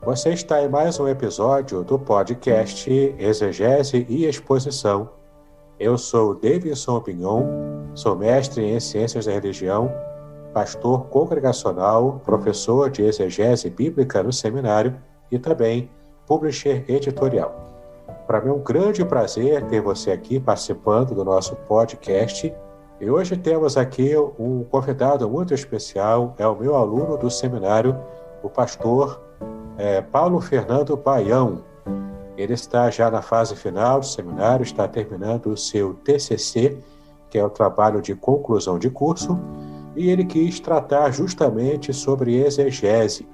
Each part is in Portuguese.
Você está em mais um episódio do podcast Exegese e Exposição. Eu sou Davidson Pignon, sou mestre em Ciências da Religião, pastor congregacional, professor de exegese bíblica no seminário e também publisher editorial. Para mim é um grande prazer ter você aqui participando do nosso podcast. E hoje temos aqui um convidado muito especial, é o meu aluno do seminário, o pastor Paulo Fernando Baião. Ele está já na fase final do seminário, está terminando o seu TCC, que é o trabalho de conclusão de curso, e ele quis tratar justamente sobre exegese.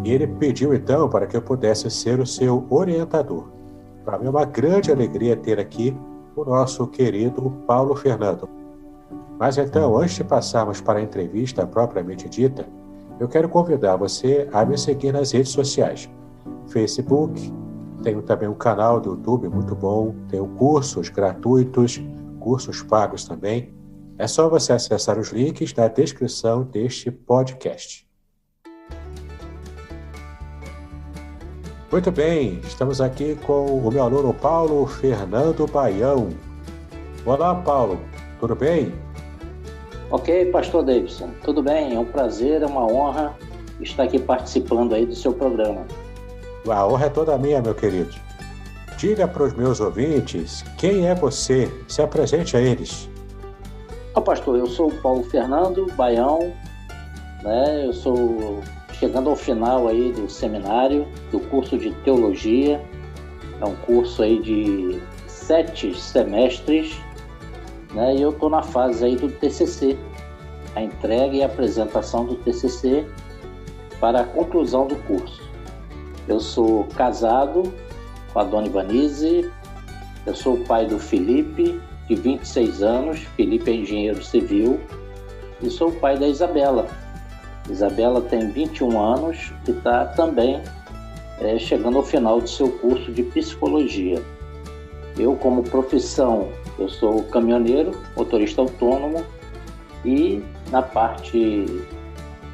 E ele pediu então para que eu pudesse ser o seu orientador. Para mim é uma grande alegria ter aqui o nosso querido Paulo Fernando. Mas então, antes de passarmos para a entrevista propriamente dita, eu quero convidar você a me seguir nas redes sociais. Facebook, tenho também um canal do YouTube muito bom, tenho cursos gratuitos, cursos pagos também. É só você acessar os links na descrição deste podcast. Muito bem, estamos aqui com o meu aluno Paulo Fernando Baião. Olá, Paulo, tudo bem? Ok, pastor Davidson, tudo bem? É um prazer, é uma honra estar aqui participando aí do seu programa. A honra é toda minha, meu querido. Diga para os meus ouvintes quem é você, se apresente a eles. Pastor, eu sou o Paulo Fernando Baião, né? Eu sou chegando ao final aí do seminário, do curso de teologia. É um curso aí de 7 semestres, né? E eu estou na fase aí do TCC, a entrega e a apresentação do TCC para a conclusão do curso. Eu sou casado com a dona Ivanise, eu sou o pai do Felipe, de 26 anos, Felipe é engenheiro civil, e sou o pai da Isabela. Isabela tem 21 anos e está também chegando ao final do seu curso de psicologia. Eu, como profissão, eu sou caminhoneiro, motorista autônomo, e na parte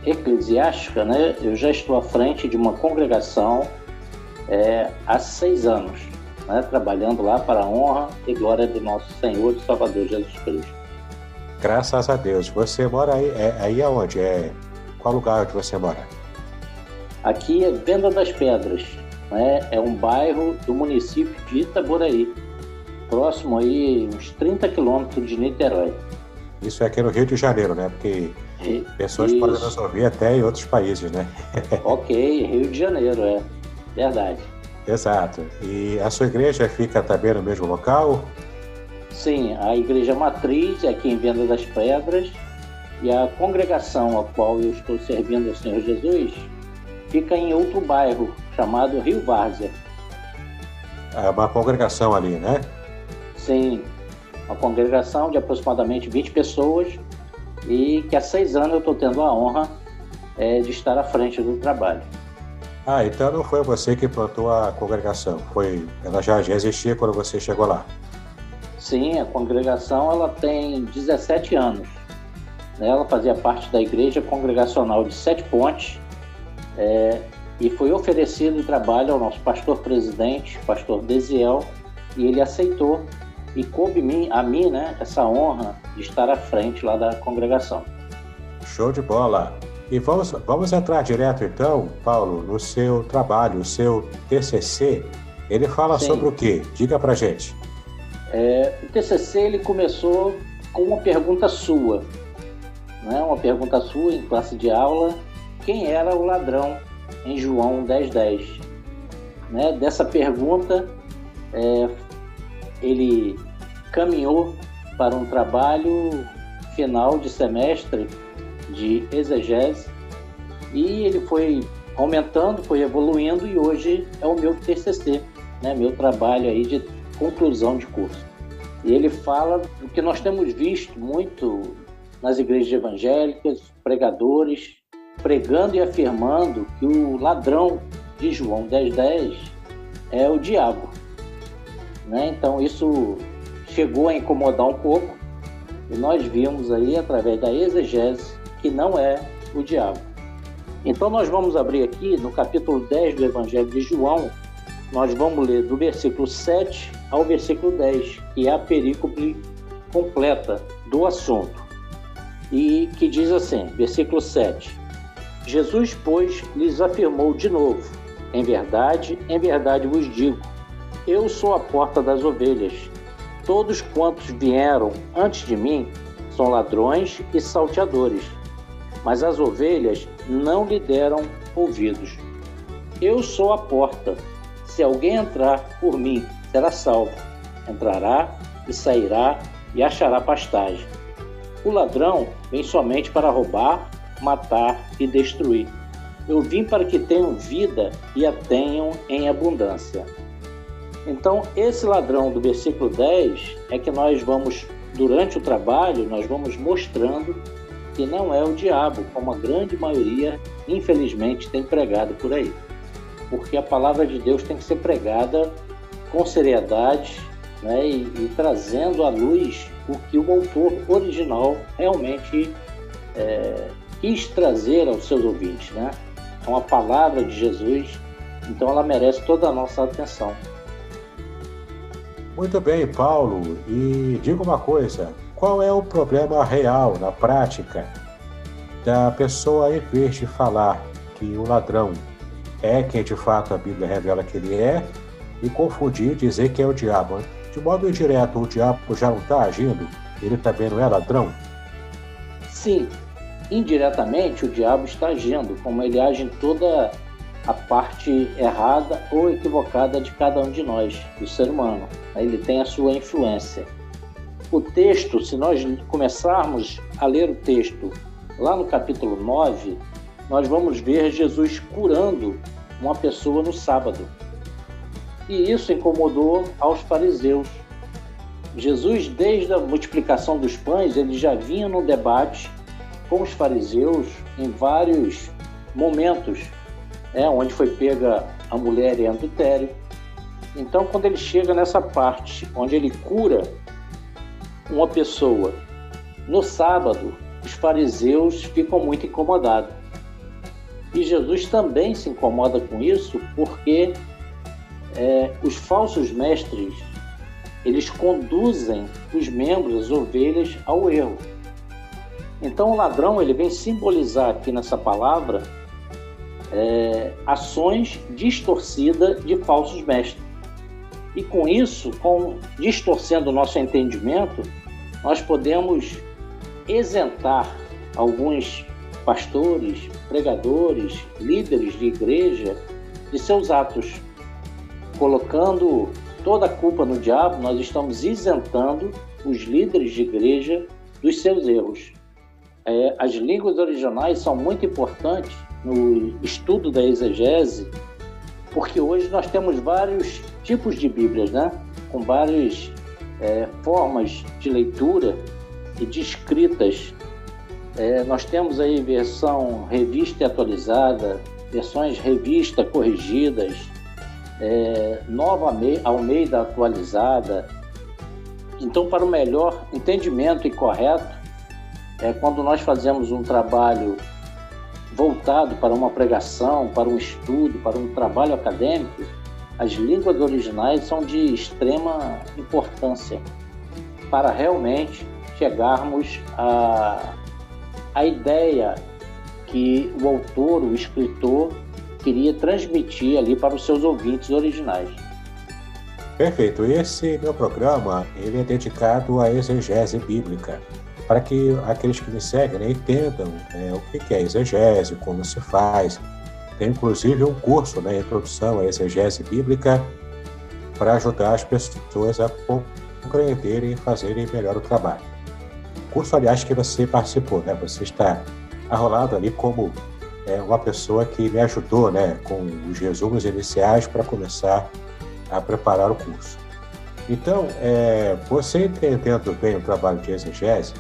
eclesiástica, né, eu já estou à frente de uma congregação há 6 anos, né, trabalhando lá para a honra e glória do nosso Senhor e Salvador Jesus Cristo. Graças a Deus. Você mora aí aonde? Qual lugar onde você mora? Aqui é Venda das Pedras, né, é um bairro do município de Itaboraí, próximo aí, uns 30 quilômetros de Niterói. Isso é aqui no Rio de Janeiro, né? Porque pessoas podem nos ouvir até em outros países, né? Ok, Rio de Janeiro, verdade. Exato. E a sua igreja fica também no mesmo local? Sim, a igreja matriz é aqui em Venda das Pedras e a congregação a qual eu estou servindo ao Senhor Jesus fica em outro bairro chamado Rio Várzea. É uma congregação ali, né? Sim, uma congregação de aproximadamente 20 pessoas e que há 6 anos eu estou tendo a honra de estar à frente do trabalho. Então não foi você que plantou a congregação, ela já existia quando você chegou lá? Sim, a congregação ela tem 17 anos. Ela fazia parte da igreja congregacional de Sete Pontes e foi oferecido o trabalho ao nosso pastor-presidente, pastor Desiel, e ele aceitou e coube a mim, né, essa honra de estar à frente lá da congregação. Show de bola! E vamos entrar direto então, Paulo, no seu trabalho, o seu TCC. Ele fala Sim. sobre o quê? Diga pra gente. O TCC ele começou com uma pergunta sua, né? Uma pergunta sua em classe de aula: quem era o ladrão em João 10:10? Né? Dessa pergunta, ele caminhou para um trabalho final de semestre de exegese e ele foi aumentando, foi evoluindo e hoje é o meu TCC, né? Meu trabalho aí de conclusão de curso. E ele fala do que nós temos visto muito nas igrejas evangélicas, pregadores pregando e afirmando que o ladrão de João 10:10 é o diabo, né? Então isso chegou a incomodar um pouco e nós vimos aí através da exegese que não é o diabo. Então nós vamos abrir aqui no capítulo 10 do Evangelho de João, nós vamos ler do versículo 7 ao versículo 10, que é a perícope completa do assunto, e que diz assim, versículo 7: Jesus, pois, lhes afirmou de novo: em verdade vos digo, eu sou a porta das ovelhas. Todos quantos vieram antes de mim são ladrões e salteadores, mas as ovelhas não lhe deram ouvidos. Eu sou a porta. Se alguém entrar por mim, será salvo. Entrará e sairá e achará pastagem. O ladrão vem somente para roubar, matar e destruir. Eu vim para que tenham vida e a tenham em abundância. Então, esse ladrão do versículo 10 é que nós vamos, durante o trabalho, nós vamos mostrando que não é o diabo, como a grande maioria, infelizmente, tem pregado por aí. Porque a palavra de Deus tem que ser pregada com seriedade, né, e trazendo à luz o que o autor original realmente quis trazer aos seus ouvintes, né? É uma palavra de Jesus, então ela merece toda a nossa atenção. Muito bem, Paulo. E diga uma coisa, qual é o problema real, na prática, da pessoa, em vez de falar que o ladrão é quem de fato a Bíblia revela que ele é, e confundir e dizer que é o diabo? De modo indireto, o diabo já não está agindo? Ele também não é ladrão? Sim, indiretamente o diabo está agindo, como ele age em toda a parte errada ou equivocada de cada um de nós, do ser humano. Ele tem a sua influência. O texto, se nós começarmos a ler o texto lá no capítulo 9, nós vamos ver Jesus curando uma pessoa no sábado. E isso incomodou aos fariseus. Jesus, desde a multiplicação dos pães, ele já vinha no debate com os fariseus em vários momentos, onde foi pega a mulher em adultério. Então, quando ele chega nessa parte, onde ele cura uma pessoa no sábado, os fariseus ficam muito incomodados. E Jesus também se incomoda com isso, porque os falsos mestres, eles conduzem os membros, as ovelhas, ao erro. Então o ladrão, ele vem simbolizar aqui nessa palavra ações distorcidas de falsos mestres. E com isso, distorcendo o nosso entendimento, nós podemos isentar alguns pastores, pregadores, líderes de igreja de seus atos. Colocando toda a culpa no diabo, nós estamos isentando os líderes de igreja dos seus erros. As línguas originais são muito importantes no estudo da exegese, porque hoje nós temos vários tipos de Bíblias, né? Com várias formas de leitura e de escritas. Nós temos aí versão revista e atualizada, versões revista corrigidas, Nova Almeida atualizada. Então, para o melhor entendimento e correto, quando nós fazemos um trabalho voltado para uma pregação, para um estudo, para um trabalho acadêmico, as línguas originais são de extrema importância para realmente chegarmos à ideia que o autor, o escritor, queria transmitir ali para os seus ouvintes originais. Perfeito. Esse meu programa, ele é dedicado à exegese bíblica, para que aqueles que me seguem, né, entendam o que é exegese, como se faz. Tem inclusive um curso, né, Introdução à Exegese Bíblica, para ajudar as pessoas a compreenderem e fazerem melhor o trabalho. Curso, aliás, que você participou, né? Você está arrolado ali como uma pessoa que me ajudou, né, com os resumos iniciais para começar a preparar o curso. Então, você entendendo bem o trabalho de exegese,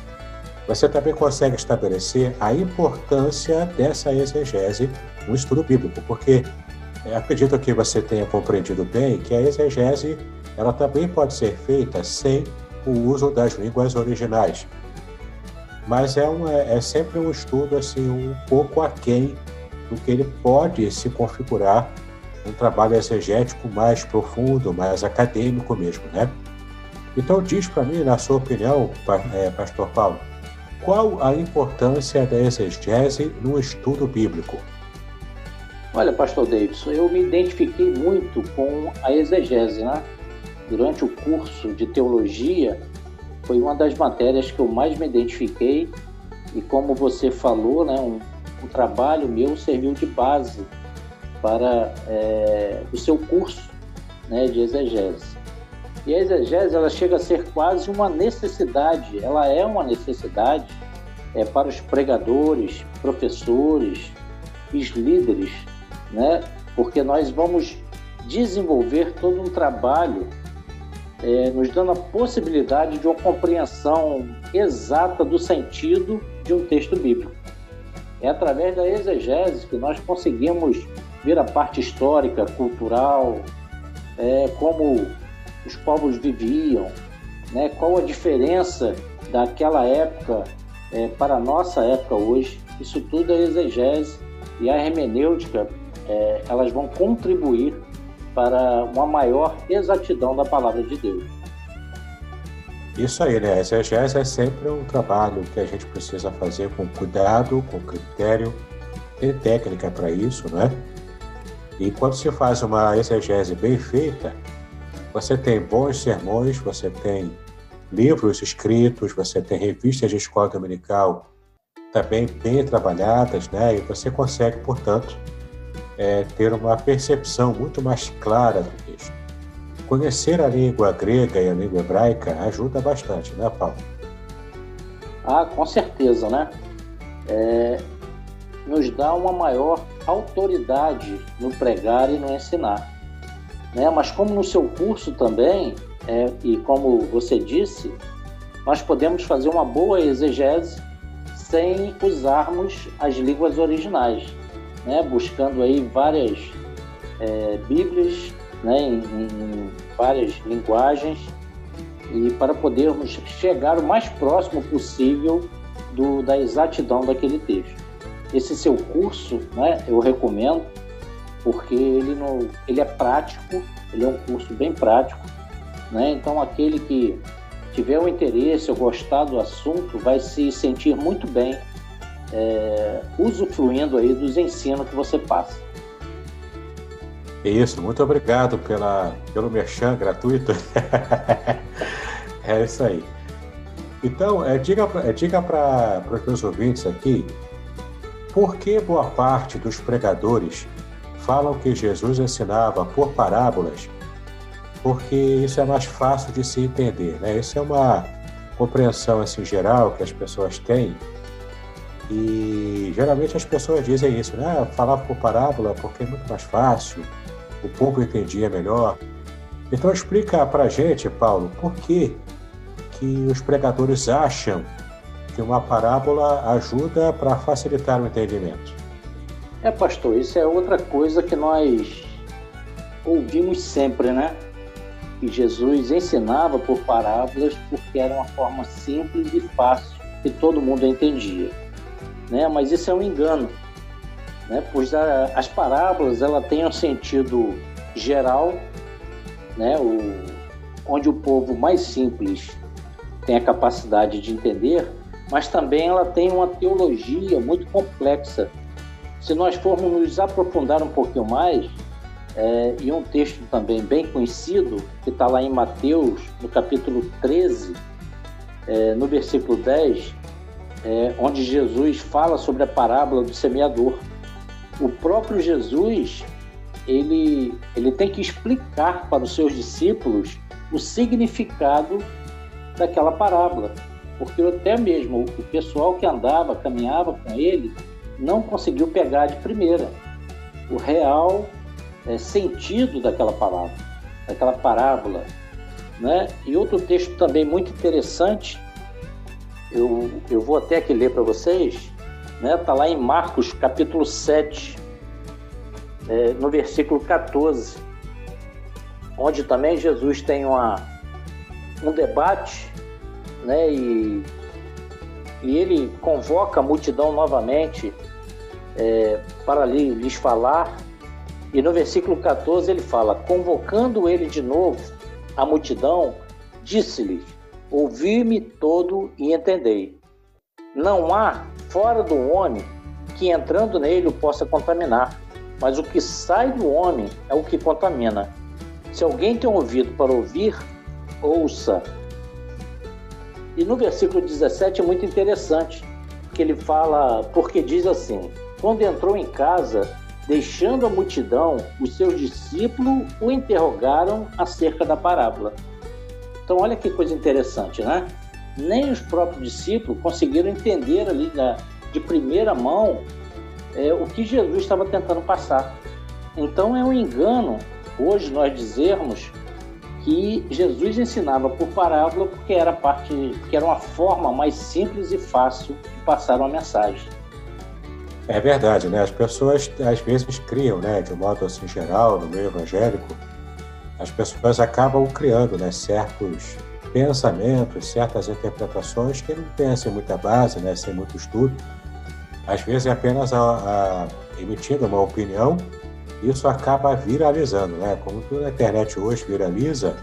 você também consegue estabelecer a importância dessa exegese no estudo bíblico, porque acredito que você tenha compreendido bem que a exegese ela também pode ser feita sem o uso das línguas originais. Mas é sempre um estudo assim, um pouco aquém do que ele pode se configurar um trabalho exegético mais profundo, mais acadêmico mesmo, né? Então diz para mim, na sua opinião, Pastor Paulo, qual a importância da exegese no estudo bíblico? Olha, Pastor Davidson, eu me identifiquei muito com a exegese, né? Durante o curso de teologia, foi uma das matérias que eu mais me identifiquei e, como você falou, né, o trabalho meu serviu de base para o seu curso, né, de exegese. E a exegese, ela chega a ser quase uma necessidade, ela é uma necessidade para os pregadores, professores, os líderes, né, porque nós vamos desenvolver todo um trabalho nos dando a possibilidade de uma compreensão exata do sentido de um texto bíblico. É através da exegese que nós conseguimos ver a parte histórica, cultural, como os povos viviam, né? Qual a diferença daquela época para a nossa época hoje. Isso tudo é exegese e a hermenêutica, elas vão contribuir para uma maior exatidão da palavra de Deus. Isso aí, né? A exegese é sempre um trabalho que a gente precisa fazer com cuidado, com critério, tem técnica para isso, né? E quando se faz uma exegese bem feita, você tem bons sermões, você tem livros escritos, você tem revistas de escola dominical também bem trabalhadas, né? E você consegue, portanto, ter uma percepção muito mais clara do texto. Conhecer a língua grega e a língua hebraica ajuda bastante, né, Paulo? Ah, com certeza, né? Nos dá uma maior autoridade no pregar e no ensinar, né? Mas como no seu curso também, e como você disse, nós podemos fazer uma boa exegese sem usarmos as línguas originais, né? Buscando aí várias bíblias, né? em várias linguagens, e para podermos chegar o mais próximo possível da exatidão daquele texto. Esse seu curso, né, eu recomendo, porque ele é prático, ele é um curso bem prático, né? Então aquele que tiver o interesse ou gostar do assunto vai se sentir muito bem usufruindo aí dos ensinos que você passa. Isso, muito obrigado pelo merchan gratuito. É isso aí. Então, diga para os meus ouvintes aqui, por que boa parte dos pregadores falam que Jesus ensinava por parábolas? Porque isso é mais fácil de se entender, né? Isso é uma compreensão assim, geral que as pessoas têm, e geralmente as pessoas dizem isso, né? Falar por parábola porque é muito mais fácil, o povo entendia melhor. Então explica para a gente, Paulo, por que os pregadores acham que uma parábola ajuda para facilitar o entendimento? Pastor, isso é outra coisa que nós ouvimos sempre, né? Que Jesus ensinava por parábolas porque era uma forma simples e fácil que todo mundo entendia, né? Mas isso é um engano, né? Pois as parábolas, ela tem um sentido geral, né? Onde o povo mais simples tem a capacidade de entender, mas também ela tem uma teologia muito complexa. Se nós formos nos aprofundar um pouquinho mais, e um texto também bem conhecido, que está lá em Mateus, no capítulo 13, no versículo 10, onde Jesus fala sobre a parábola do semeador. O próprio Jesus, ele tem que explicar para os seus discípulos o significado daquela parábola, porque até mesmo o pessoal que caminhava com ele, não conseguiu pegar de primeira o real sentido daquela parábola, né? E outro texto também muito interessante, eu vou até aqui ler para vocês, né? Está lá em Marcos, capítulo 7, no versículo 14, onde também Jesus tem um debate, né? E ele convoca a multidão novamente para lhes falar. E no versículo 14 ele fala: convocando ele de novo a multidão, disse-lhes: ouvi-me todo e entendei. Não há fora do homem que entrando nele o possa contaminar, mas o que sai do homem é o que contamina. Se alguém tem ouvido para ouvir, ouça. E no versículo 17 é muito interessante, que ele fala, porque diz assim: quando entrou em casa, deixando a multidão, os seus discípulos o interrogaram acerca da parábola. Então olha que coisa interessante, né? Nem os próprios discípulos conseguiram entender ali de primeira mão o que Jesus estava tentando passar. Então é um engano hoje nós dizermos que Jesus ensinava por parábola porque era uma forma mais simples e fácil de passar uma mensagem. É verdade, né? As pessoas às vezes criam, né? De um modo assim geral, no meio evangélico, as pessoas acabam criando, né? Certos pensamentos, certas interpretações que não têm assim, muita base, né? Sem muito estudo. Às vezes é apenas emitindo uma opinião. Isso acaba viralizando, né? Como tudo na internet hoje viraliza,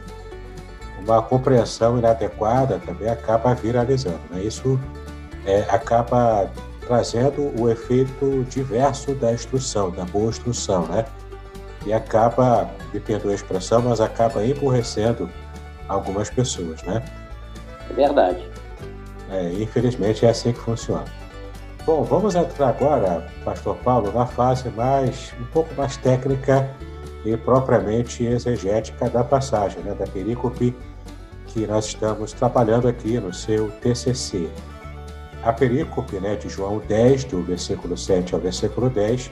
uma compreensão inadequada também acaba viralizando, né? Isso acaba trazendo o efeito diverso da instrução, da boa instrução, né? E acaba, me perdoe a expressão, mas acaba emburrecendo algumas pessoas, né? É verdade. Infelizmente é assim que funciona. Bom, vamos entrar agora, Pastor Paulo, na fase um pouco mais técnica e propriamente exegética da passagem, né, da perícope que nós estamos trabalhando aqui no seu TCC. A perícope, né, de João 10, do versículo 7 ao versículo 10,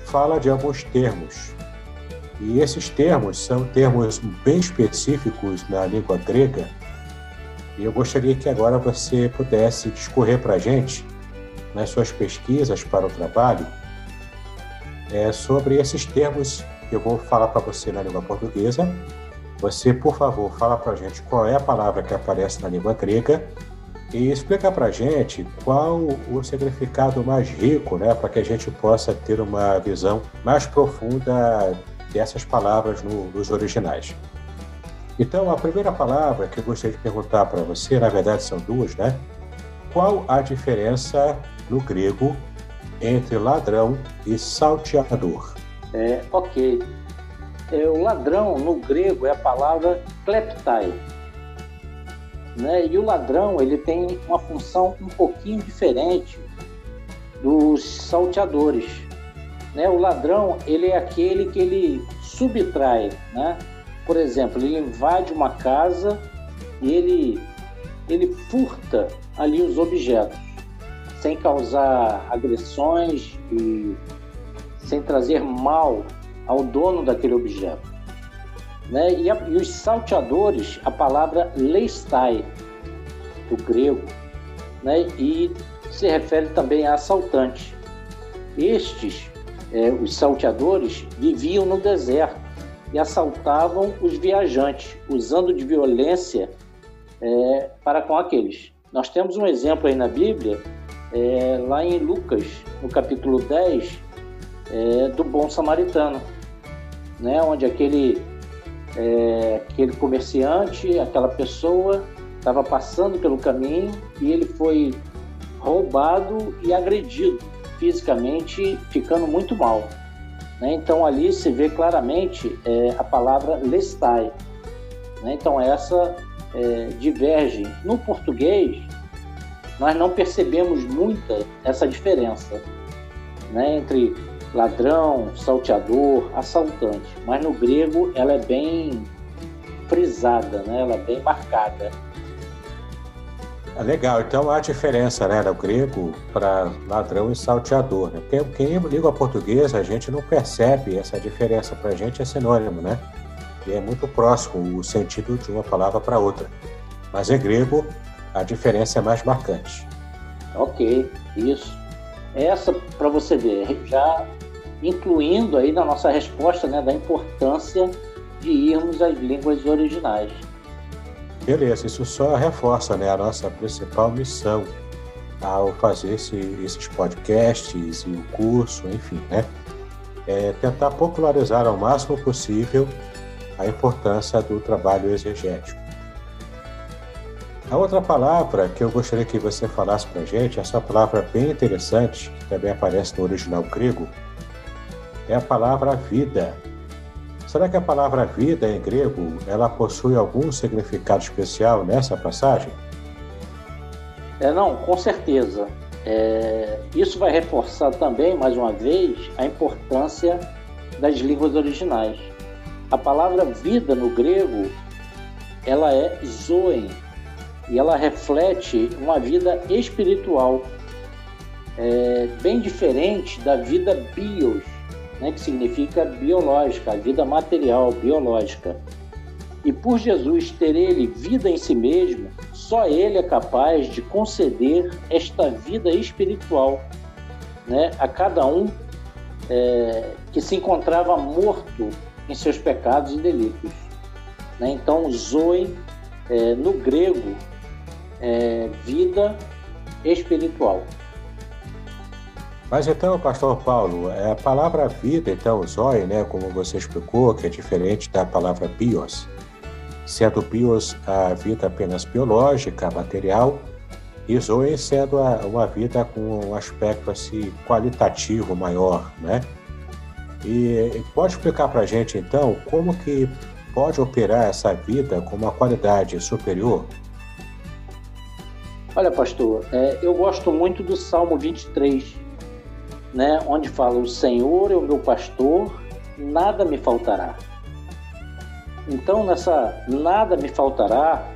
fala de alguns termos. E esses termos são termos bem específicos na língua grega. E eu gostaria que agora você pudesse discorrer para a gente, nas suas pesquisas para o trabalho, sobre esses termos que eu vou falar para você na língua portuguesa. Você, por favor, fala para a gente qual é a palavra que aparece na língua grega e explica para a gente qual o significado mais rico, né, para que a gente possa ter uma visão mais profunda dessas palavras nos originais. Então, a primeira palavra que eu gostaria de perguntar para você, na verdade são duas, né? Qual a diferença no grego entre ladrão e salteador? Ok. O ladrão no grego é a palavra kleptai, né? E o ladrão ele tem uma função um pouquinho diferente dos salteadores, né? O ladrão ele é aquele que ele subtrai, né? Por exemplo, ele invade uma casa e ele furta ali os objetos, sem causar agressões e sem trazer mal ao dono daquele objeto, né? E os salteadores, a palavra leistai, do grego, né? E se refere também a assaltante. Estes, os salteadores, viviam no deserto e assaltavam os viajantes, usando de violência para com aqueles. Nós temos um exemplo aí na Bíblia, lá em Lucas, no capítulo 10, do bom samaritano, né? Onde aquele comerciante, aquela pessoa, estava passando pelo caminho e ele foi roubado e agredido fisicamente, ficando muito mal, né? Então ali se vê claramente a palavra lestai, né? Então essa diverge. No português, nós não percebemos muita essa diferença, né, entre ladrão, salteador, assaltante, mas no grego ela é bem frisada, né? Ela é bem marcada. Legal, então há diferença, né, no grego para ladrão e salteador, né? Porque em língua portuguesa a gente não percebe essa diferença, para a gente é sinônimo, né? E é muito próximo o sentido de uma palavra para outra. Mas em grego a diferença é mais marcante. Ok, isso. Essa, para você ver, já incluindo aí na nossa resposta, né, da importância de irmos às línguas originais. Beleza, isso só reforça, né, a nossa principal missão, ao fazer esses podcasts e o curso, enfim, né? Tentar popularizar ao máximo possível a importância do trabalho exegético. A outra palavra que eu gostaria que você falasse para a gente, essa palavra bem interessante, que também aparece no original grego, é a palavra vida. Será que a palavra vida em grego, ela possui algum significado especial nessa passagem? Não, com certeza. Isso vai reforçar também, mais uma vez, a importância das línguas originais. A palavra vida no grego, ela é zoe, e ela reflete uma vida espiritual, bem diferente da vida bios, né, que significa biológica, a vida material, biológica. E por Jesus ter ele vida em si mesmo, só ele é capaz de conceder esta vida espiritual, né, a cada um que se encontrava morto em seus pecados e delitos. Né? Então, zoe, no grego, vida espiritual. Mas então, pastor Paulo, a palavra vida, então, zoe, né, como você explicou, que é diferente da palavra bios. Sendo bios a vida apenas biológica, material, e zoe sendo uma vida com um aspecto assim, qualitativo maior, né? E pode explicar para a gente, então, como que pode operar essa vida com uma qualidade superior? Olha, pastor, eu gosto muito do Salmo 23, né, onde fala: o Senhor é o meu pastor, nada me faltará. Então, nessa nada me faltará,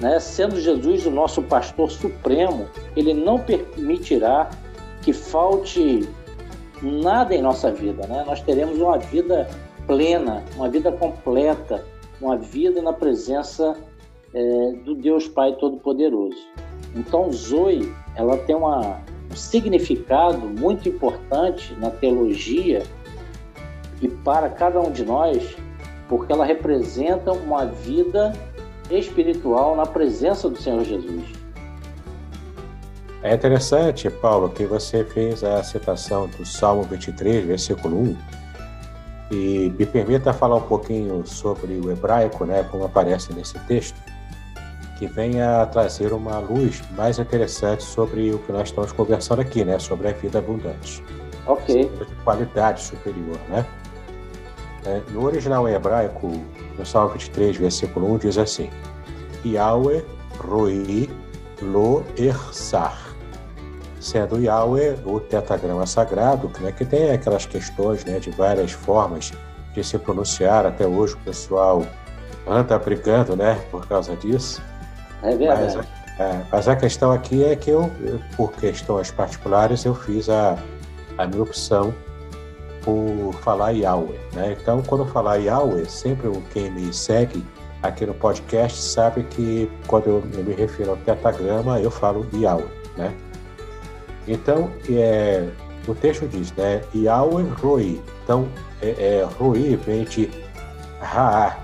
né, sendo Jesus o nosso pastor supremo, ele não permitirá que falte nada em nossa vida, né? Nós teremos uma vida plena, uma vida completa, uma vida na presença do Deus Pai Todo-Poderoso. Então, zoe, ela tem um significado muito importante na teologia e para cada um de nós, porque ela representa uma vida espiritual na presença do Senhor Jesus. É interessante, Paulo, que você fez a citação do Salmo 23, versículo 1, e me permita falar um pouquinho sobre o hebraico, né, como aparece nesse texto, que venha trazer uma luz mais interessante sobre o que nós estamos conversando aqui, né, sobre a vida abundante. Ok. De qualidade superior, né? No original em hebraico, no Salmo 23, versículo 1, diz assim: Yahweh roi lo ersar. Sendo Yahweh o tetragrama sagrado, né, que tem aquelas questões, né, de várias formas de se pronunciar. Até hoje o pessoal anda brigando, né, por causa disso. É verdade. Mas a questão aqui é que eu, por questões particulares, eu fiz a minha opção por falar Yahweh, né? Então, quando eu falar Yahweh, sempre quem me segue aqui no podcast sabe que quando eu me refiro ao tetragrama, eu falo Yahweh, né? Então, o texto diz, né? Yahweh Roi. Então, Roi vem de Ra,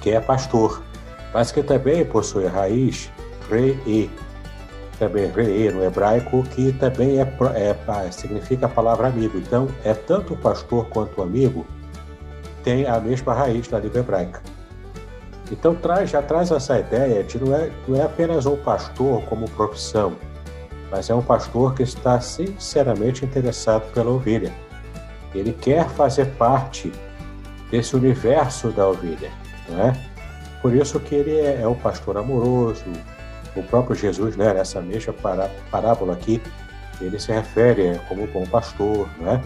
que é pastor, mas que também possui a raiz Re'e, também Re'e no hebraico, que também significa a palavra amigo. Então, tanto o pastor quanto o amigo tem a mesma raiz na língua hebraica. Então, já traz essa ideia de não é apenas um pastor como profissão, mas é um pastor que está sinceramente interessado pela ovelha. Ele quer fazer parte desse universo da ovelha, não é? Por isso que ele é um pastor amoroso. O próprio Jesus, né, nessa mesma parábola aqui, ele se refere como bom pastor, né?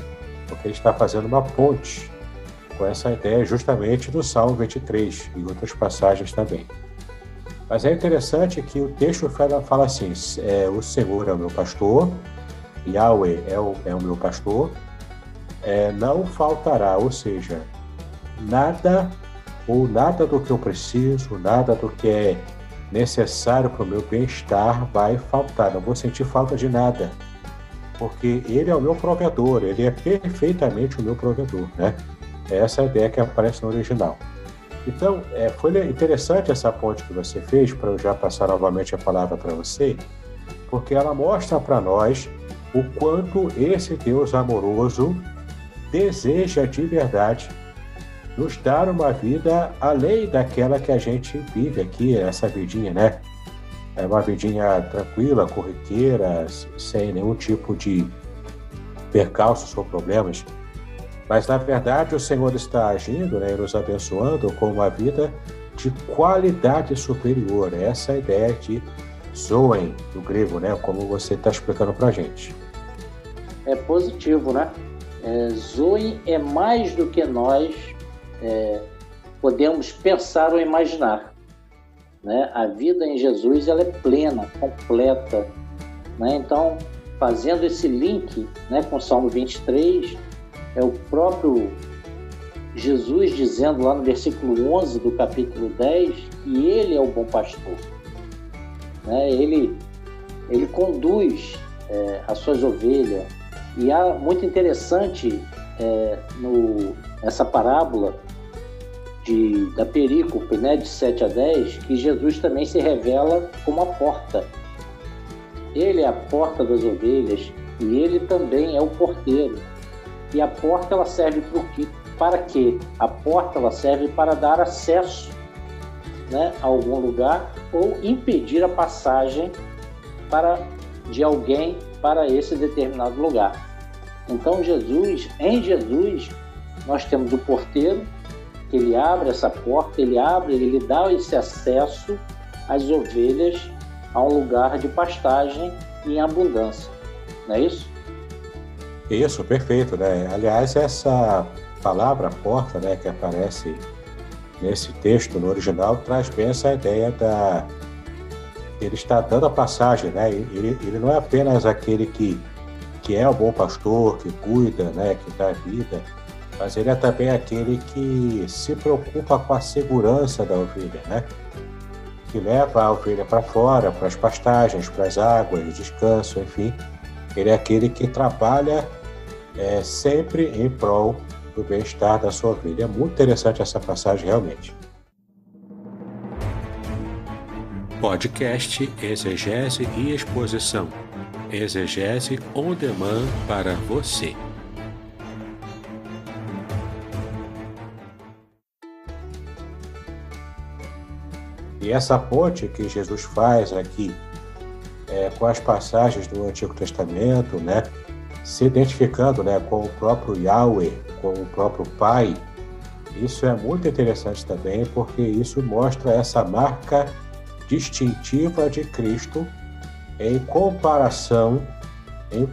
Porque ele está fazendo uma ponte com essa ideia justamente do Salmo 23 e outras passagens também. Mas é interessante que o texto fala assim: o Senhor é o meu pastor, Yahweh é o meu pastor, não faltará, ou seja, nada do que eu preciso, nada do que é necessário para o meu bem-estar vai faltar, não vou sentir falta de nada, porque ele é o meu provedor, ele é perfeitamente o meu provedor, né? Essa é a ideia que aparece no original. Então, foi interessante essa ponte que você fez, para eu já passar novamente a palavra para você, porque ela mostra para nós o quanto esse Deus amoroso deseja de verdade nos dar uma vida além daquela que a gente vive aqui, essa vidinha, né? É uma vidinha tranquila, corriqueira, sem nenhum tipo de percalços ou problemas. Mas, na verdade, o Senhor está agindo, né, e nos abençoando com uma vida de qualidade superior. Essa é a ideia de zoen, do grego, né? Como você está explicando para a gente. É positivo, né? Zoen é mais do que nós podemos pensar ou imaginar, né? A vida em Jesus, ela é plena, completa, né? Então, fazendo esse link, né, com o Salmo 23, é o próprio Jesus dizendo lá no versículo 11 do capítulo 10 que ele é o bom pastor, né? Ele conduz as suas ovelhas. E há muito interessante essa parábola da perícope, né, de 7 a 10, que Jesus também se revela como a porta. Ele é a porta das ovelhas e ele também é o porteiro. E a porta, ela serve para quê? A porta, ela serve para dar acesso, né, a algum lugar ou impedir a passagem de alguém para esse determinado lugar. Então, em Jesus, nós temos o porteiro, que ele abre essa porta, ele dá esse acesso às ovelhas a um lugar de pastagem em abundância. Não é isso? Isso, perfeito, né? Aliás, essa palavra porta, né, que aparece nesse texto no original, traz bem essa ideia ele está dando a passagem, né? Ele não é apenas aquele que é o bom pastor, que cuida, né, que dá vida, mas ele é também aquele que se preocupa com a segurança da ovelha, né? Que leva a ovelha para fora, para as pastagens, para as águas, descanso, enfim. Ele é aquele que trabalha sempre em prol do bem-estar da sua ovelha. É muito interessante essa passagem, realmente. Podcast Exegese e Exposição. Exegese on demand para você. E essa ponte que Jesus faz aqui com as passagens do Antigo Testamento, né, se identificando, né, com o próprio Yahweh, com o próprio Pai, isso é muito interessante também, porque isso mostra essa marca distintiva de Cristo em comparação,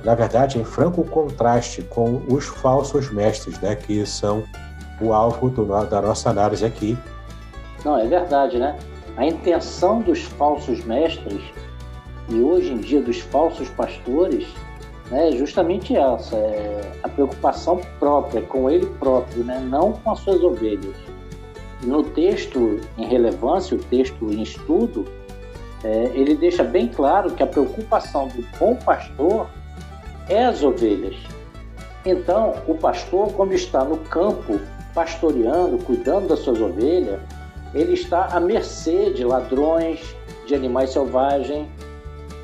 na verdade, em franco contraste com os falsos mestres, né, que são o alvo da nossa análise aqui. Não, é verdade, né? A intenção dos falsos mestres e hoje em dia dos falsos pastores, né, é justamente essa, a preocupação própria com ele próprio, né, não com as suas ovelhas. No texto em relevância, o texto em estudo, ele deixa bem claro que a preocupação do bom pastor é as ovelhas. Então, o pastor, quando está no campo, pastoreando, cuidando das suas ovelhas, ele está à mercê de ladrões, de animais selvagens.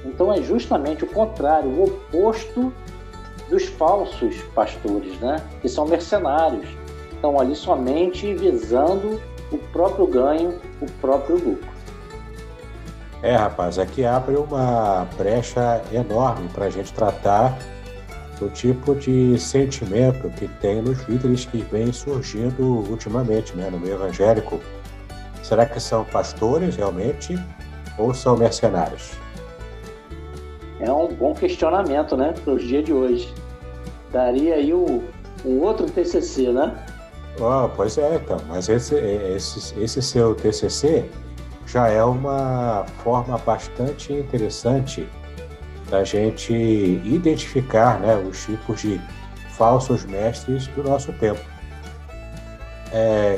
Então, é justamente o contrário, o oposto dos falsos pastores, né? Que são mercenários. Estão ali somente visando o próprio ganho, o próprio lucro. Rapaz, aqui abre uma brecha enorme para a gente tratar do tipo de sentimento que tem nos líderes que vem surgindo ultimamente, né, no meio evangélico. Será que são pastores realmente ou são mercenários? É um bom questionamento, né, para os dias de hoje. Daria aí um outro TCC, né? Pois é, então. Mas esse seu TCC já é uma forma bastante interessante da gente identificar, né, os tipos de falsos mestres do nosso tempo.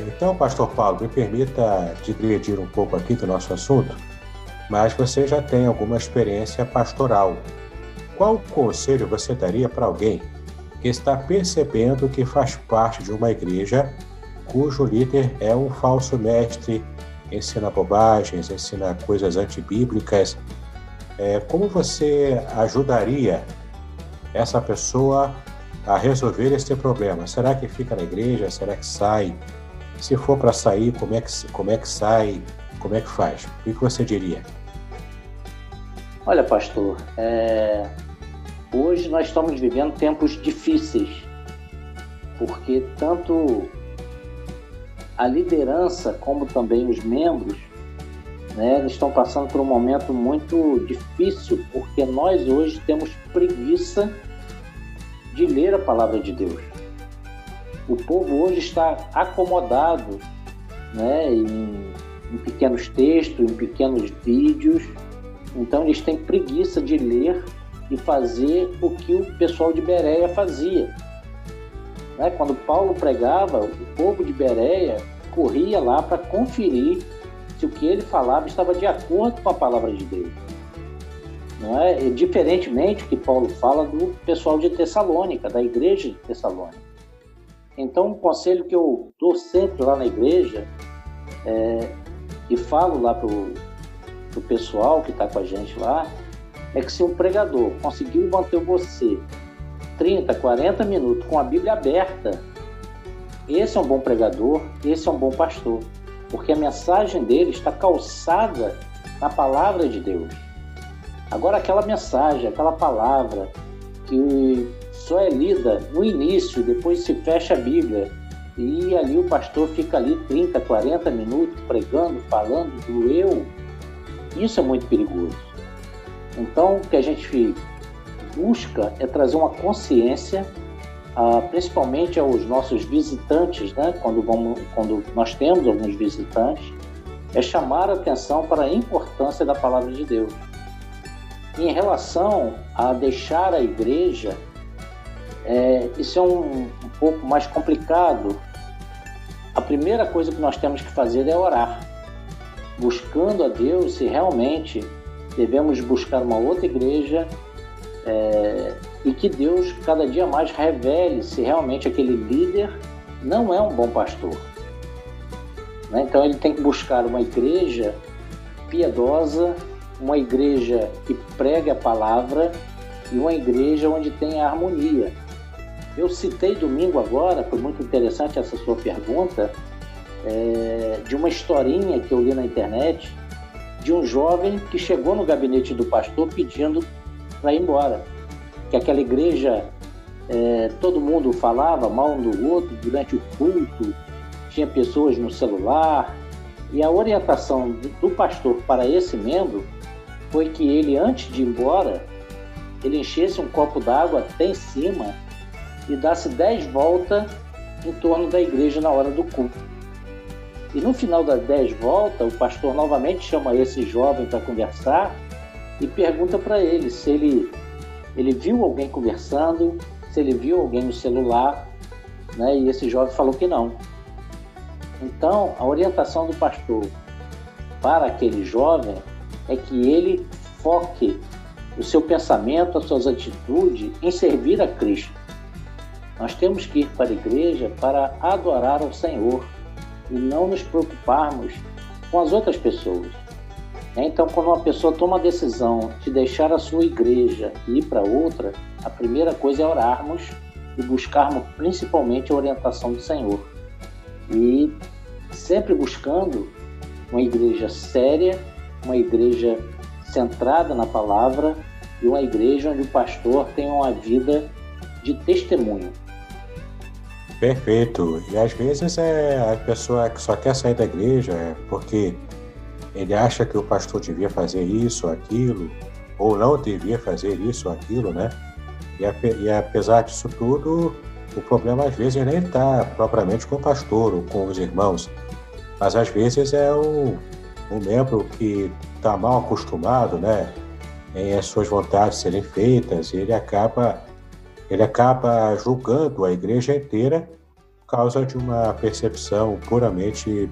Então, Pastor Paulo, me permita digredir um pouco aqui do nosso assunto, mas você já tem alguma experiência pastoral. Qual conselho você daria para alguém que está percebendo que faz parte de uma igreja cujo líder é um falso mestre, ensina bobagens, ensina coisas antibíblicas? como você ajudaria essa pessoa a resolver esse problema? Será que fica na igreja? Será que sai? Se for para sair, como é que sai? Como é que faz? O que você diria? Olha, pastor, hoje nós estamos vivendo tempos difíceis, porque tanto a liderança como também os membros, né, eles estão passando por um momento muito difícil, porque nós hoje temos preguiça de ler a palavra de Deus. O povo hoje está acomodado, né, em pequenos textos, em pequenos vídeos, então eles têm preguiça de ler e fazer o que o pessoal de Bereia fazia. Né? Quando Paulo pregava, o povo de Bereia corria lá para conferir se o que ele falava estava de acordo com a palavra de Deus. Não é? E, diferentemente do que Paulo fala do pessoal de Tessalônica, da igreja de Tessalônica. Então, um conselho que eu dou sempre lá na igreja, e falo lá para o pessoal que está com a gente lá, é que se um pregador conseguir manter você 30, 40 minutos com a Bíblia aberta, esse é um bom pregador, esse é um bom pastor, porque a mensagem dele está calçada na palavra de Deus. Agora, aquela mensagem, aquela palavra que só é lida no início, depois se fecha a Bíblia, e ali o pastor fica ali 30, 40 minutos pregando, falando do eu, isso é muito perigoso. Então, o que a gente busca é trazer uma consciência, principalmente aos nossos visitantes, né? Quando nós temos alguns visitantes, é chamar a atenção para a importância da palavra de Deus. Em relação a deixar a igreja, isso é um pouco mais complicado. A primeira coisa que nós temos que fazer é orar, buscando a Deus se realmente devemos buscar uma outra igreja, e que Deus cada dia mais revele se realmente aquele líder não é um bom pastor. Né? Então ele tem que buscar uma igreja piedosa, uma igreja que pregue a palavra e uma igreja onde tem a harmonia. Eu citei domingo agora, foi muito interessante essa sua pergunta, de uma historinha que eu li na internet de um jovem que chegou no gabinete do pastor pedindo para ir embora. Que aquela igreja, todo mundo falava mal um do outro durante o culto, tinha pessoas no celular, e a orientação do pastor para esse membro foi que ele, antes de ir embora, ele enchesse um copo d'água até em cima e desse 10 voltas em torno da igreja na hora do culto. E no final das 10 voltas, o pastor novamente chama esse jovem para conversar e pergunta para ele se ele viu alguém conversando, se ele viu alguém no celular, né? E esse jovem falou que não. Então, a orientação do pastor para aquele jovem é que ele foque o seu pensamento, as suas atitudes em servir a Cristo. Nós temos que ir para a igreja para adorar ao Senhor e não nos preocuparmos com as outras pessoas. Então, quando uma pessoa toma a decisão de deixar a sua igreja e ir para outra, a primeira coisa é orarmos e buscarmos principalmente a orientação do Senhor. E sempre buscando uma igreja séria, uma igreja centrada na palavra e uma igreja onde o pastor tem uma vida de testemunho. Perfeito. E às vezes a pessoa que só quer sair da igreja porque ele acha que o pastor devia fazer isso ou aquilo, ou não devia fazer isso ou aquilo, né? E apesar disso tudo, o problema às vezes nem está propriamente com o pastor ou com os irmãos, mas às vezes é um membro que está mal acostumado, né? Em as suas vontades serem feitas, e ele acaba julgando a igreja inteira por causa de uma percepção puramente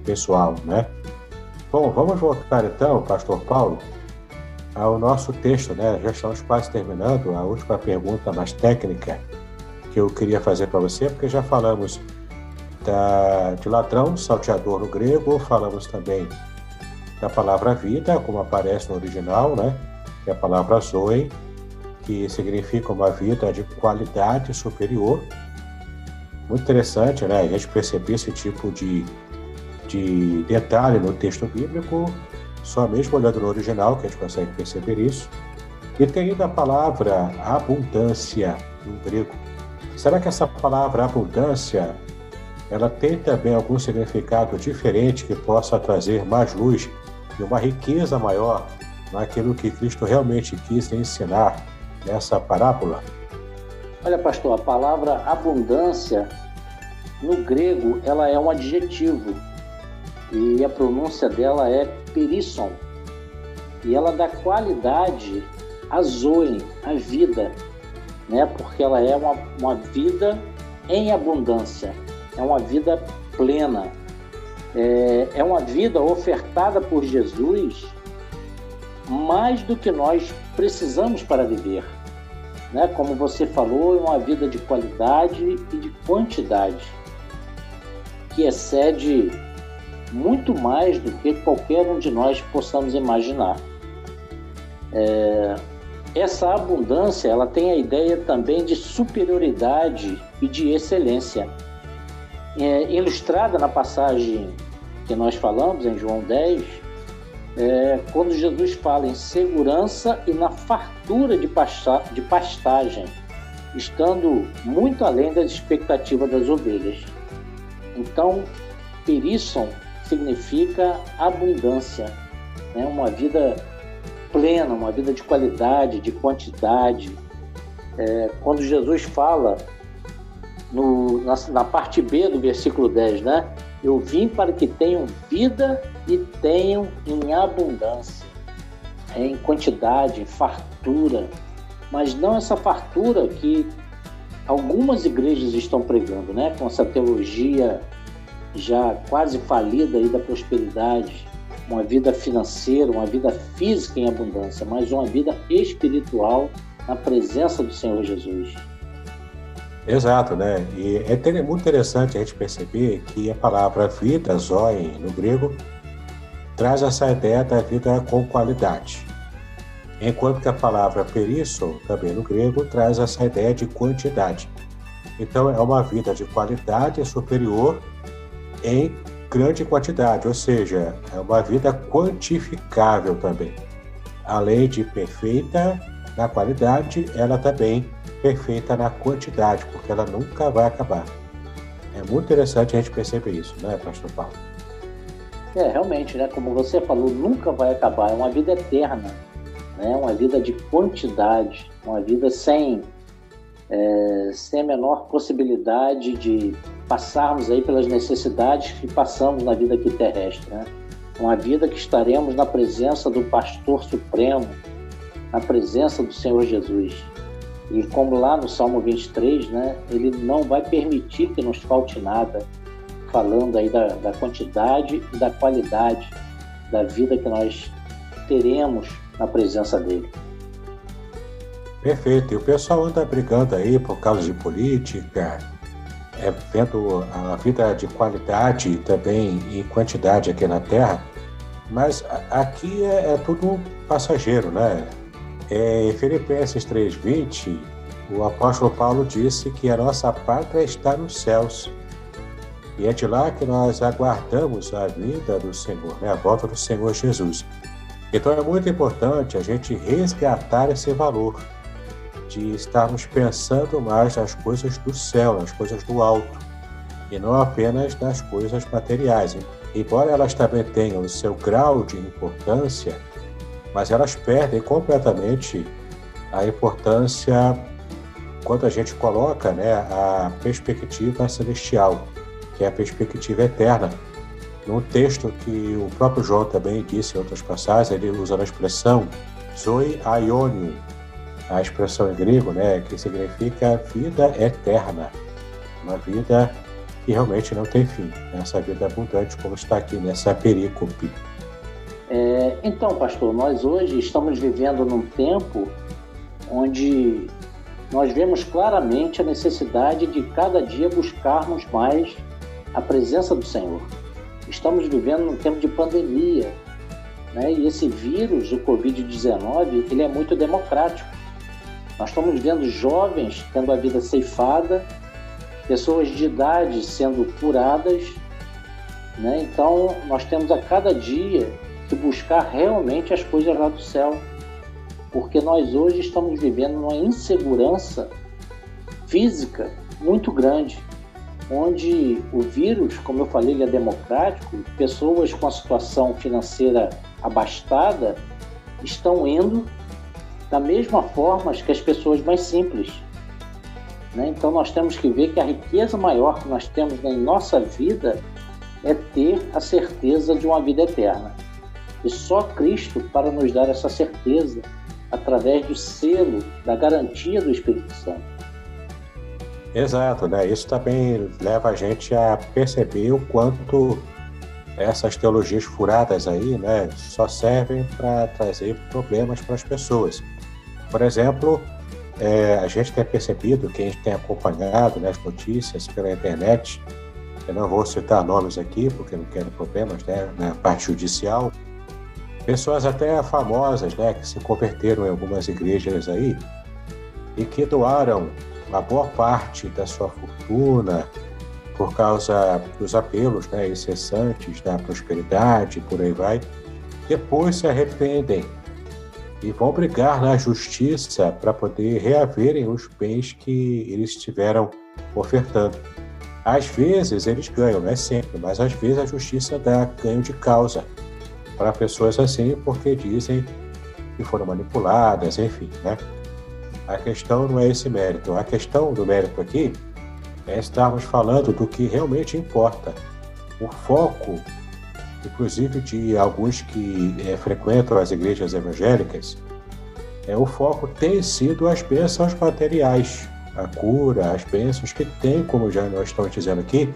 pessoal, né? Bom, vamos voltar então, Pastor Paulo, ao nosso texto, né? Já estamos quase terminando. A última pergunta mais técnica que eu queria fazer para você, porque já falamos de ladrão, salteador no grego, falamos também da palavra vida, como aparece no original, né? que é a palavra zoe, que significa uma vida de qualidade superior. Muito interessante, né? A gente perceber esse tipo de detalhe no texto bíblico, só mesmo olhando no original que a gente consegue perceber isso. E tem ainda a palavra abundância no grego. Será que essa palavra abundância, ela tem também algum significado diferente que possa trazer mais luz e uma riqueza maior naquilo que Cristo realmente quis ensinar nessa parábola? Olha, pastor, a palavra abundância, no grego, ela é um adjetivo. E a pronúncia dela é perisson. E ela dá qualidade a zoe, a vida, né? Porque ela é uma vida em abundância. É uma vida plena. É uma vida ofertada por Jesus mais do que nós precisamos para viver, né? Como você falou, é uma vida de qualidade e de quantidade, que excede muito mais do que qualquer um de nós possamos imaginar. Essa abundância, ela tem a ideia também de superioridade e de excelência. Ilustrada na passagem que nós falamos, em João 10, quando Jesus fala em segurança e na fartura de pastagem, estando muito além das expectativas das ovelhas. Então, perisson significa abundância, né? Uma vida plena, uma vida de qualidade, de quantidade. Quando Jesus fala na parte B do versículo 10, né? Eu vim para que tenham vida e tenham em abundância, em quantidade, em fartura, mas não essa fartura que algumas igrejas estão pregando, né? Com essa teologia já quase falida aí da prosperidade, uma vida financeira, uma vida física em abundância, mas uma vida espiritual na presença do Senhor Jesus. Exato, né? E é muito interessante a gente perceber que a palavra vida, zoe, no grego, traz essa ideia da vida com qualidade. Enquanto que a palavra perisson, também no grego, traz essa ideia de quantidade. Então, é uma vida de qualidade superior em grande quantidade, ou seja, é uma vida quantificável também. Além de perfeita na qualidade, ela também perfeita na quantidade, porque ela nunca vai acabar. É muito interessante a gente perceber isso, né, pastor Paulo? Realmente, né, como você falou, nunca vai acabar, é uma vida eterna, né, uma vida de quantidade, uma vida sem a menor possibilidade de passarmos aí pelas necessidades que passamos na vida aqui terrestre, né? Uma vida que estaremos na presença do Pastor Supremo, na presença do Senhor Jesus. E como lá no Salmo 23, né, ele não vai permitir que nos falte nada, falando aí da quantidade e da qualidade da vida que nós teremos na presença dele. Perfeito. E o pessoal anda brigando aí por causa de política, vendo a vida de qualidade e também em quantidade aqui na Terra, mas aqui é tudo passageiro, né? Em Filipenses 3:20, o apóstolo Paulo disse que a nossa pátria está nos céus. E é de lá que nós aguardamos a vinda do Senhor, né? A volta do Senhor Jesus. Então é muito importante a gente resgatar esse valor de estarmos pensando mais nas coisas do céu, nas coisas do alto, e não apenas nas coisas materiais. Embora elas também tenham o seu grau de importância, mas elas perdem completamente a importância quando a gente coloca, né, a perspectiva celestial, que é a perspectiva eterna. Num texto que o próprio João também disse em outras passagens, ele usa a expressão zoe aionion, a expressão em grego, né, que significa vida eterna, uma vida que realmente não tem fim, essa vida abundante, como está aqui nessa perícope. Então, pastor, nós hoje estamos vivendo num tempo onde nós vemos claramente a necessidade de cada dia buscarmos mais a presença do Senhor. Estamos vivendo num tempo de pandemia, né? E esse vírus, o Covid-19, ele é muito democrático. Nós estamos vendo jovens tendo a vida ceifada, pessoas de idade sendo curadas, né? Então, nós temos a cada dia que buscar realmente as coisas lá do céu, porque nós hoje estamos vivendo uma insegurança física muito grande, onde o vírus, como eu falei, ele é democrático, pessoas com a situação financeira abastada estão indo da mesma forma que as pessoas mais simples, né? Então nós temos que ver que a riqueza maior que nós temos em nossa vida é ter a certeza de uma vida eterna. E só Cristo para nos dar essa certeza através do selo, da garantia do Espírito Santo. Exato, né? Isso também leva a gente a perceber o quanto essas teologias furadas aí, né, só servem para trazer problemas para as pessoas. Por exemplo, a gente tem percebido, quem tem acompanhado, né, as notícias pela internet, eu não vou citar nomes aqui porque não quero problemas, né, na parte judicial, pessoas até famosas, né, que se converteram em algumas igrejas aí e que doaram uma boa parte da sua fortuna por causa dos apelos, né, incessantes da prosperidade, por aí vai, depois se arrependem e vão brigar na justiça para poder reaverem os bens que eles estiveram ofertando. Às vezes eles ganham, não é sempre, mas às vezes a justiça dá ganho de causa para pessoas assim, porque dizem que foram manipuladas, enfim, né? A questão não é esse mérito. A questão do mérito aqui é estarmos falando do que realmente importa. O foco, inclusive de alguns que frequentam as igrejas evangélicas, o foco tem sido as bênçãos materiais, a cura, as bênçãos que tem, como já nós estamos dizendo aqui,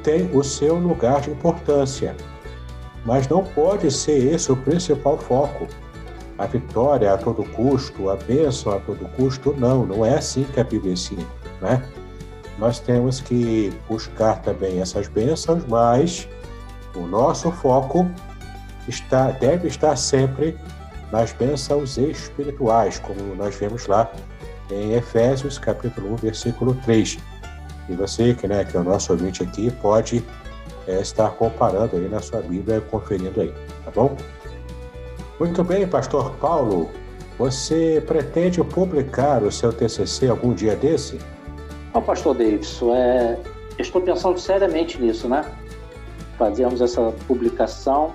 tem o seu lugar de importância. Mas não pode ser esse o principal foco. A vitória a todo custo, a bênção a todo custo, não é assim que a Bíblia ensina, né? Nós temos que buscar também essas bênçãos, mas o nosso foco deve estar sempre nas bênçãos espirituais, como nós vemos lá em Efésios, capítulo 1, versículo 3. E você, que é o nosso ouvinte aqui, pode estar comparando aí na sua Bíblia, conferindo aí, tá bom? Muito bem, Pastor Paulo, você pretende publicar o seu TCC algum dia desse? Pastor Davidson, estou pensando seriamente nisso, né? Fazermos essa publicação,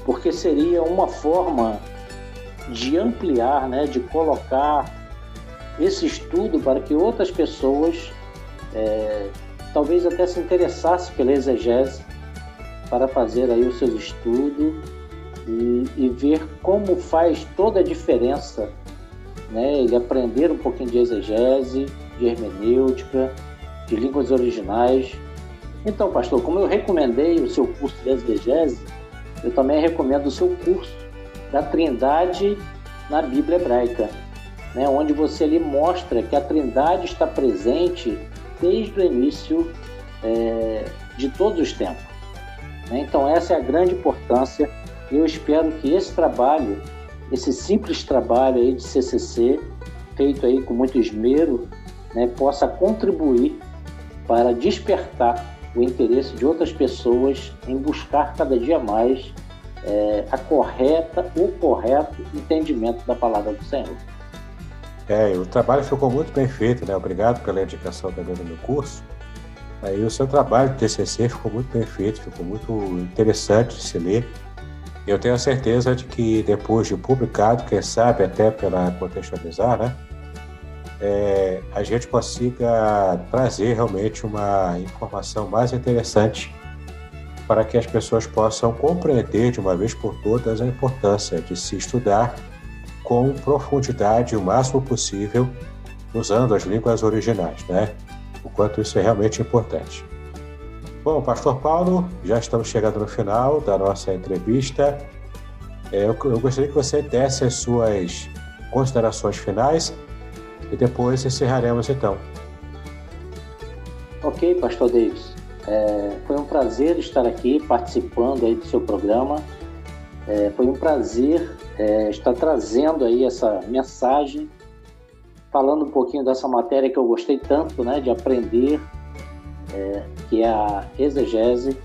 porque seria uma forma de ampliar, né, de colocar esse estudo para que outras pessoas talvez até se interessassem pela exegese para fazer aí os seus estudos e ver como faz toda a diferença, né? Ele aprender um pouquinho de exegese, de hermenêutica, de línguas originais. Então, pastor, como eu recomendei o seu curso de exegese, eu também recomendo o seu curso da Trindade na Bíblia Hebraica, né? Onde você ali mostra que a Trindade está presente desde o início de todos os tempos, né? Então, essa é a grande importância. Eu espero que esse trabalho, esse simples trabalho aí de CCC, feito aí com muito esmero, né, possa contribuir para despertar o interesse de outras pessoas em buscar cada dia mais o correto entendimento da palavra do Senhor. O trabalho ficou muito bem feito, né? Obrigado pela indicação também no meu curso. Aí o seu trabalho de TCC ficou muito bem feito, ficou muito interessante de se ler. Eu tenho a certeza de que depois de publicado, quem sabe até para contextualizar, né, a gente consiga trazer realmente uma informação mais interessante para que as pessoas possam compreender de uma vez por todas a importância de se estudar com profundidade o máximo possível, usando as línguas originais, né? O quanto isso é realmente importante. Bom, Pastor Paulo, já estamos chegando no final da nossa entrevista. Eu gostaria que você desse as suas considerações finais e depois encerraremos então. Ok, Pastor Davis. Foi um prazer estar aqui participando aí do seu programa. Foi um prazer estar trazendo aí essa mensagem, falando um pouquinho dessa matéria que eu gostei tanto, né, de aprender, que é a exegese,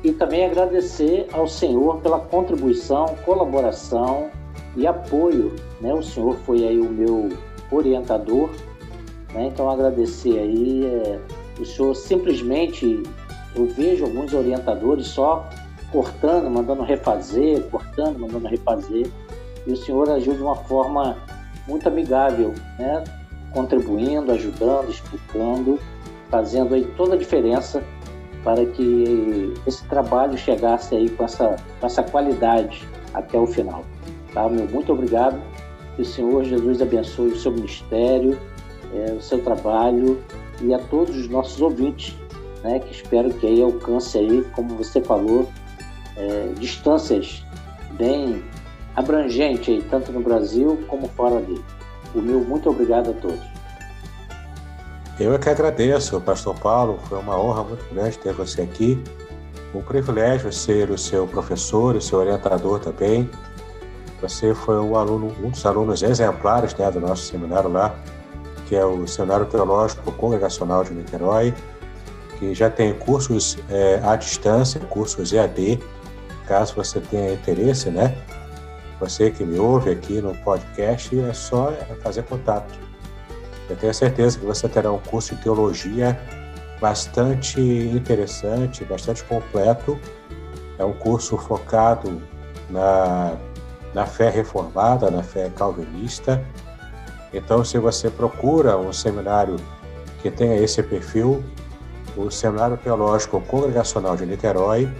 e também agradecer ao senhor pela contribuição, colaboração e apoio, né? O senhor foi aí o meu orientador, né? Então agradecer aí, o senhor simplesmente, eu vejo alguns orientadores só cortando, mandando refazer, e o senhor agiu de uma forma muito amigável, né? Contribuindo, ajudando, explicando, fazendo aí toda a diferença para que esse trabalho chegasse aí com essa qualidade até o final. Tá? Muito obrigado, que o Senhor Jesus abençoe o seu ministério, o seu trabalho e a todos os nossos ouvintes, né? Que espero que aí alcance aí, como você falou, distâncias bem abrangentes aí, tanto no Brasil como fora dele. O meu muito obrigado a todos. Eu é que agradeço, Pastor Paulo, foi uma honra muito grande ter você aqui, um privilégio ser o seu professor, o seu orientador também. Você foi um dos alunos exemplares, né, do nosso seminário lá, que é o Seminário Teológico Congregacional de Niterói, que já tem cursos à distância, cursos EAD, caso você tenha interesse, né? Você que me ouve aqui no podcast, é só fazer contato. Eu tenho certeza que você terá um curso de teologia bastante interessante, bastante completo. É um curso focado na fé reformada, na fé calvinista. Então, se você procura um seminário que tenha esse perfil, o Seminário Teológico Congregacional de Niterói,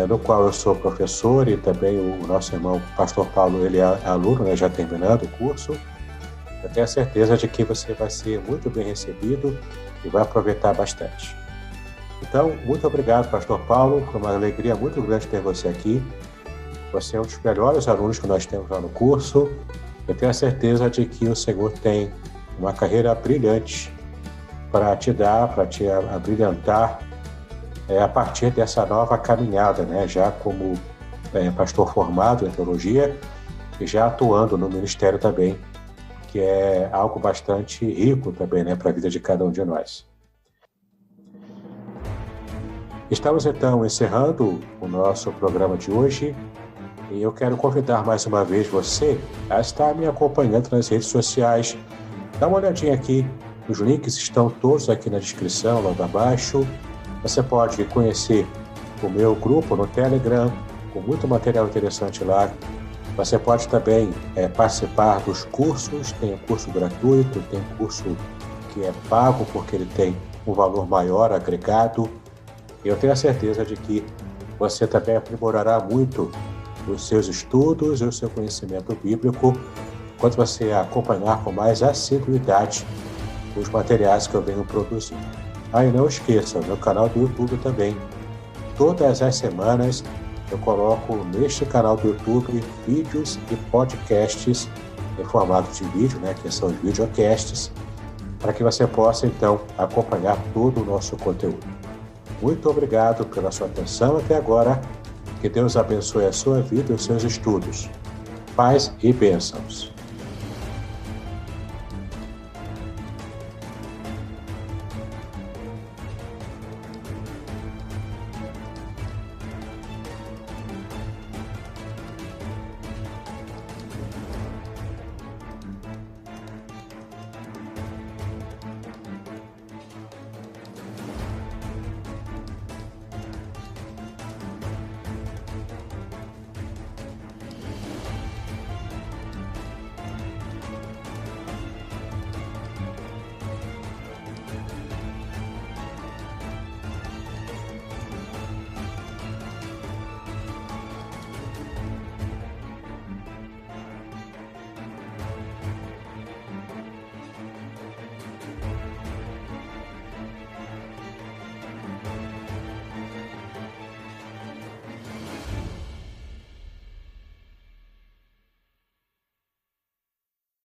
no qual eu sou professor, e também o nosso irmão Pastor Paulo, ele é aluno, né, já terminando o curso. Eu tenho a certeza de que você vai ser muito bem recebido e vai aproveitar bastante. Então, muito obrigado, Pastor Paulo. Foi uma alegria muito grande ter você aqui. Você é um dos melhores alunos que nós temos lá no curso. Eu tenho a certeza de que o Senhor tem uma carreira brilhante para te dar, para te abrilhantar a partir dessa nova caminhada, né? Já como pastor formado em teologia e já atuando no ministério também, que é algo bastante rico também, né, para a vida de cada um de nós. Estamos então encerrando o nosso programa de hoje e eu quero convidar mais uma vez você a estar me acompanhando nas redes sociais. Dá uma olhadinha aqui, os links estão todos aqui na descrição, logo abaixo. Você pode conhecer o meu grupo no Telegram, com muito material interessante lá. Você pode também participar dos cursos, tem um curso gratuito, tem um curso que é pago porque ele tem um valor maior agregado. Eu tenho a certeza de que você também aprimorará muito os seus estudos e o seu conhecimento bíblico quando você acompanhar com mais assiduidade os materiais que eu venho produzindo. E não esqueça, o meu canal do YouTube também. Todas as semanas eu coloco neste canal do YouTube vídeos e podcasts em formato de vídeo, né, que são os videocasts, para que você possa, então, acompanhar todo o nosso conteúdo. Muito obrigado pela sua atenção até agora. Que Deus abençoe a sua vida e os seus estudos. Paz e bênçãos.